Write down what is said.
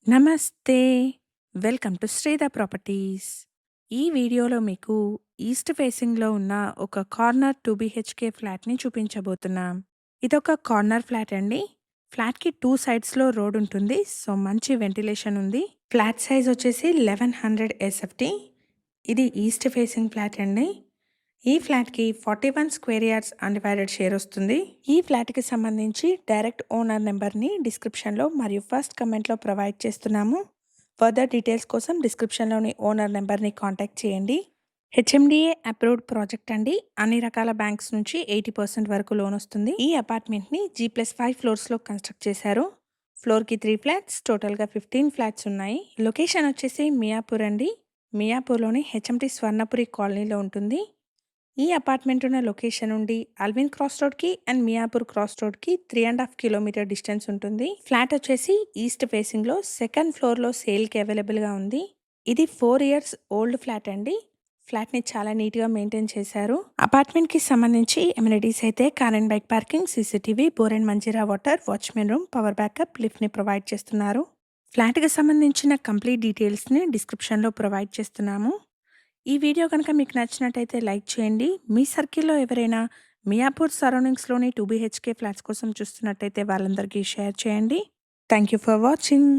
నమస్తే. Welcome to Sridha properties. ఈ వీడియోలో మీకు ఈస్ట్ ఫేసింగ్‌లో ఉన్న ఒక కార్నర్ 2 బీహెచ్‌కే ఫ్లాట్‌ని చూపించబోతున్నాం. ఇదొక కార్నర్ ఫ్లాట్ అండి. ఫ్లాట్‌కి 2 సైడ్స్‌లో రోడ్ ఉంటుంది. సో, మంచి వెంటిలేషన్ ఉంది. ఫ్లాట్ సైజ్ వచ్చేసి 1100 ఎస్ఎఫ్టీ. ఇది ఈస్ట్ ఫేసింగ్ ఫ్లాట్ అండి. ఈ ఫ్లాట్‌కి 41 స్క్వేర్ యార్డ్స్ అన్‌డివైడెడ్ షేర్ వస్తుంది. ఈ ఫ్లాట్‌కి సంబంధించి డైరెక్ట్ ఓనర్ నెంబర్‌ని డిస్క్రిప్షన్‌లో మరియు ఫస్ట్ కమెంట్‌లో ప్రొవైడ్ చేస్తున్నాము. ఫర్దర్ డీటెయిల్స్ కోసం డిస్క్రిప్షన్‌లోని ఓనర్ నెంబర్‌ని కాంటాక్ట్ చేయండి. హెచ్ఎండిఏ అప్రూవ్డ్ ప్రాజెక్ట్ అండి. అన్ని రకాల బ్యాంక్స్ నుంచి 80% వరకు లోన్ వస్తుంది. ఈ అపార్ట్మెంట్‌ని G+5 ఫ్లోర్స్‌లో కన్స్ట్రక్ట్ చేశారు. ఫ్లోర్‌కి 3 ఫ్లాట్స్, టోటల్‌గా 15 ఫ్లాట్స్ ఉన్నాయి. లొకేషన్ వచ్చేసి మియాపూర్ అండి. మియాపూర్‌లోని హెచ్ఎంటి స్వర్ణపురి కాలనీలో ఉంటుంది. ఈ అపార్ట్మెంట్ ఉన్న లొకేషన్ నుండి అల్విన్ క్రాస్ రోడ్కి అండ్ మియాపూర్ క్రాస్ రోడ్కి 3.5 కిలోమీటర్ డిస్టెన్స్ ఉంటుంది. ఫ్లాట్ వచ్చేసి ఈస్ట్ ఫేసింగ్లో సెకండ్ ఫ్లోర్లో సేల్కి అవైలబుల్గా ఉంది. ఇది 4 ఇయర్స్ ఓల్డ్ ఫ్లాట్ అండి. ఫ్లాట్ని చాలా నీట్గా మెయింటైన్ చేశారు. అపార్ట్మెంట్కి సంబంధించి ఎమ్యూనిటీస్ అయితే car and bike parking, CCTV, bore and Manjira water, watchman room, power backup, లిఫ్ట్ని ప్రొవైడ్ చేస్తున్నారు. ఫ్లాట్కి సంబంధించిన కంప్లీట్ డీటెయిల్స్ని డిస్క్రిప్షన్లో ప్రొవైడ్ చేస్తున్నాము. ఈ వీడియో కనుక మీకు నచ్చినట్టయితే లైక్ చేయండి. మీ సర్కిల్‌లో ఎవరైనా మియాపూర్ సరౌండింగ్స్‌లోని 2 బీహెచ్‌కే ఫ్లాట్స్ కోసం చూస్తున్నట్టయితే వాళ్ళందరికీ షేర్ చేయండి. Thank you for watching.